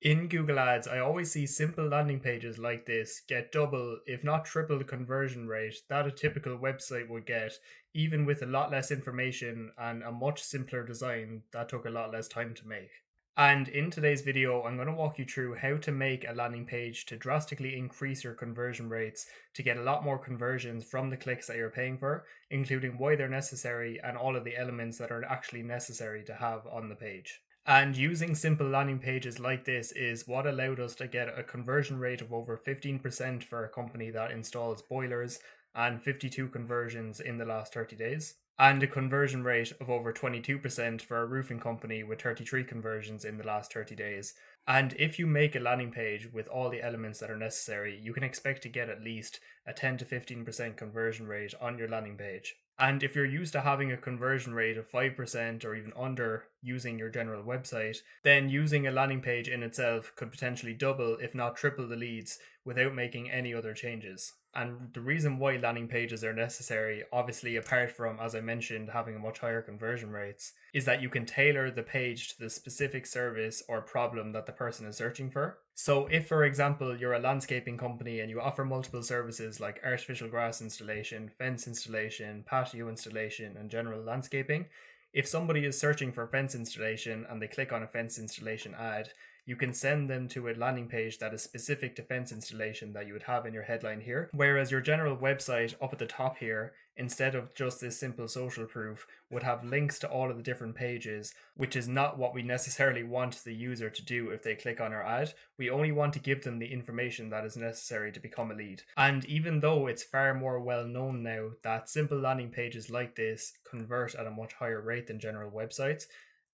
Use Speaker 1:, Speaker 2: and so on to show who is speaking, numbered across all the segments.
Speaker 1: In Google Ads, I always see simple landing pages like this get double, if not triple, the conversion rate that a typical website would get, even with a lot less information and a much simpler design that took a lot less time to make. And in today's video, I'm going to walk you through how to make a landing page to drastically increase your conversion rates to get a lot more conversions from the clicks that you're paying for, including why they're necessary and all of the elements that are actually necessary to have on the page. And using simple landing pages like this is what allowed us to get a conversion rate of over 15% for a company that installs boilers and 52 conversions in the last 30 days. And a conversion rate of over 22% for a roofing company with 33 conversions in the last 30 days. And if you make a landing page with all the elements that are necessary, you can expect to get at least a 10 to 15% conversion rate on your landing page. And if you're used to having a conversion rate of 5% or even under using your general website, then using a landing page in itself could potentially double, if not triple, the leads without making any other changes. And the reason why landing pages are necessary, obviously, apart from, as I mentioned, having a much higher conversion rates, is that you can tailor the page to the specific service or problem that the person is searching for. So if, for example, you're a landscaping company and you offer multiple services like artificial grass installation, fence installation, patio installation, and general landscaping, if somebody is searching for fence installation and they click on a fence installation ad, you can send them to a landing page that is specific to fence installation that you would have in your headline here. Whereas your general website up at the top here, instead of just this simple social proof, would have links to all of the different pages, which is not what we necessarily want the user to do if they click on our ad. We only want to give them the information that is necessary to become a lead. And even though it's far more well known now that simple landing pages like this convert at a much higher rate than general websites,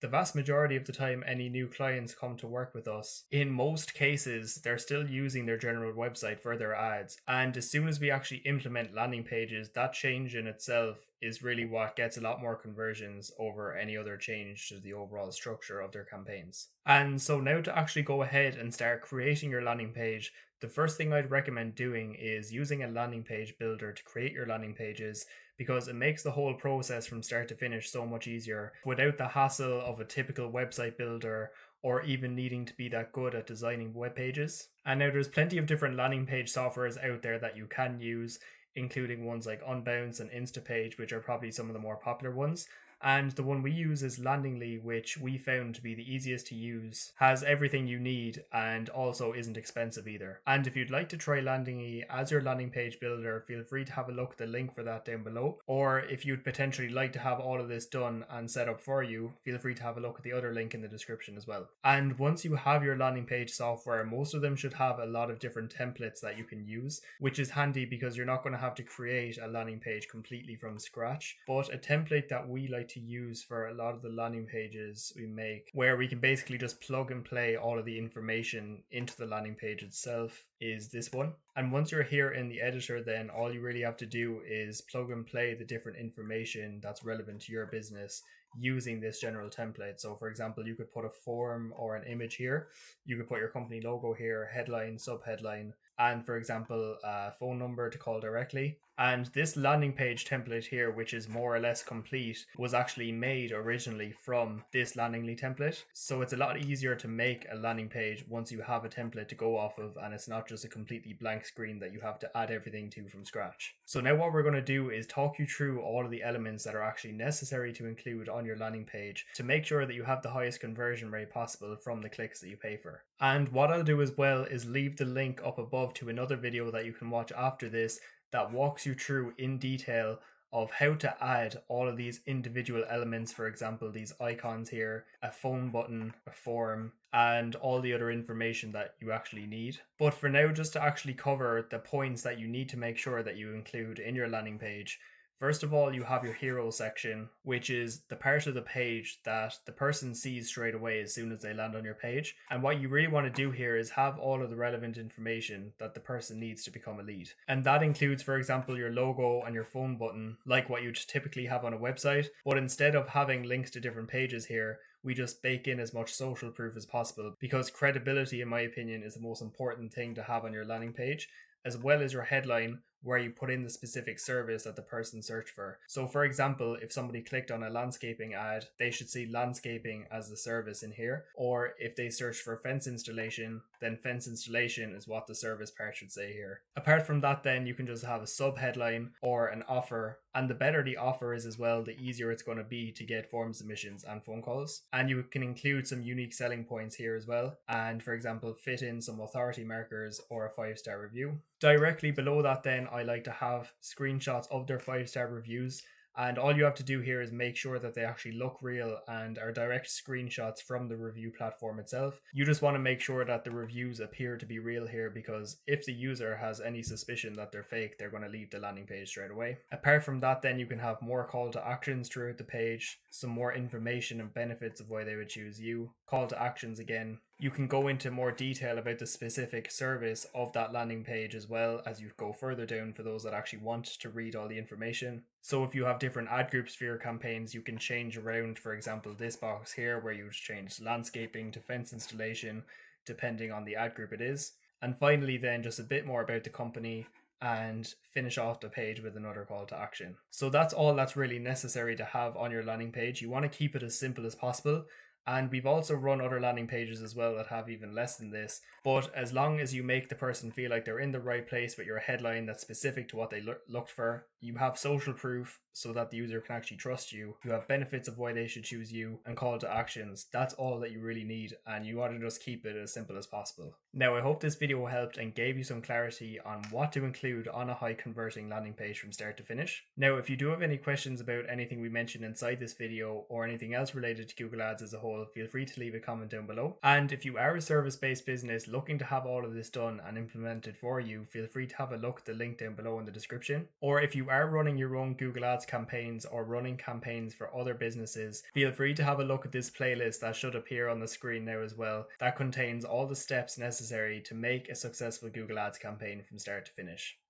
Speaker 1: the vast majority of the time any new clients come to work with us, in most cases, they're still using their general website for their ads. And as soon as we actually implement landing pages, that change in itself is really what gets a lot more conversions over any other change to the overall structure of their campaigns. And so now to actually go ahead and start creating your landing page, the first thing I'd recommend doing is using a landing page builder to create your landing pages, because it makes the whole process from start to finish so much easier without the hassle of a typical website builder or even needing to be that good at designing web pages. And now there's plenty of different landing page softwares out there that you can use, including ones like Unbounce and Instapage, which are probably some of the more popular ones. And the one we use is Landingly, which we found to be the easiest to use, has everything you need, and also isn't expensive either. And if you'd like to try Landingly as your landing page builder, feel free to have a look at the link for that down below. Or if you'd potentially like to have all of this done and set up for you, feel free to have a look at the other link in the description as well. And once you have your landing page software, most of them should have a lot of different templates that you can use, which is handy because you're not going to have to create a landing page completely from scratch. But a template that we like to use for a lot of the landing pages we make, where we can basically just plug and play all of the information into the landing page itself, is this one. And once you're here in the editor, then all you really have to do is plug and play the different information that's relevant to your business using this general template. So for example, you could put a form or an image here, you could put your company logo here, headline, subheadline, and for example, a phone number to call directly. And this landing page template here, which is more or less complete, was actually made originally from this Landingly template. So it's a lot easier to make a landing page once you have a template to go off of, and it's not just a completely blank screen that you have to add everything to from scratch. So now what we're going to do is talk you through all of the elements that are actually necessary to include on your landing page to make sure that you have the highest conversion rate possible from the clicks that you pay for. And what I'll do as well is leave the link up above to another video that you can watch after this that walks you through in detail of how to add all of these individual elements, for example, these icons here, a phone button, a form, and all the other information that you actually need. But for now, just to actually cover the points that you need to make sure that you include in your landing page, first of all, you have your hero section, which is the part of the page that the person sees straight away as soon as they land on your page. And what you really want to do here is have all of the relevant information that the person needs to become a lead. And that includes, for example, your logo and your phone button, like what you'd typically have on a website. But instead of having links to different pages here, we just bake in as much social proof as possible, because credibility, in my opinion, is the most important thing to have on your landing page, as well as your headline, where you put in the specific service that the person searched for. So for example, if somebody clicked on a landscaping ad, they should see landscaping as the service in here. Or if they search for fence installation, then fence installation is what the service part should say here. Apart from that, then you can just have a sub headline or an offer, and the better the offer is as well, the easier it's going to be to get form submissions and phone calls. And you can include some unique selling points here as well, and for example fit in some authority markers or a 5-star review. Directly below that, then I like to have screenshots of their 5-star reviews, and all you have to do here is make sure that they actually look real and are direct screenshots from the review platform itself. You just want to make sure that the reviews appear to be real here, because if the user has any suspicion that they're fake, they're going to leave the landing page straight away. Apart from that, then you can have more call to actions throughout the page, some more information and benefits of why they would choose you. Call to actions again. You can go into more detail about the specific service of that landing page as well as you go further down for those that actually want to read all the information. So if you have different ad groups for your campaigns, you can change around, for example, this box here where you change landscaping to fence installation, depending on the ad group it is. And finally, then just a bit more about the company and finish off the page with another call to action. So that's all that's really necessary to have on your landing page. You want to keep it as simple as possible. And we've also run other landing pages as well that have even less than this. But as long as you make the person feel like they're in the right place with your headline that's specific to what they looked for, you have social proof so that the user can actually trust you, you have benefits of why they should choose you, and call to actions, that's all that you really need, and you want to just keep it as simple as possible. Now, I hope this video helped and gave you some clarity on what to include on a high converting landing page from start to finish. Now, if you do have any questions about anything we mentioned inside this video or anything else related to Google Ads as a whole, feel free to leave a comment down below. And if you are a service-based business looking to have all of this done and implemented for you, feel free to have a look at the link down below in the description. Or if you are running your own Google Ads campaigns or running campaigns for other businesses, feel free to have a look at this playlist that should appear on the screen now as well. That contains all the steps necessary to make a successful Google Ads campaign from start to finish.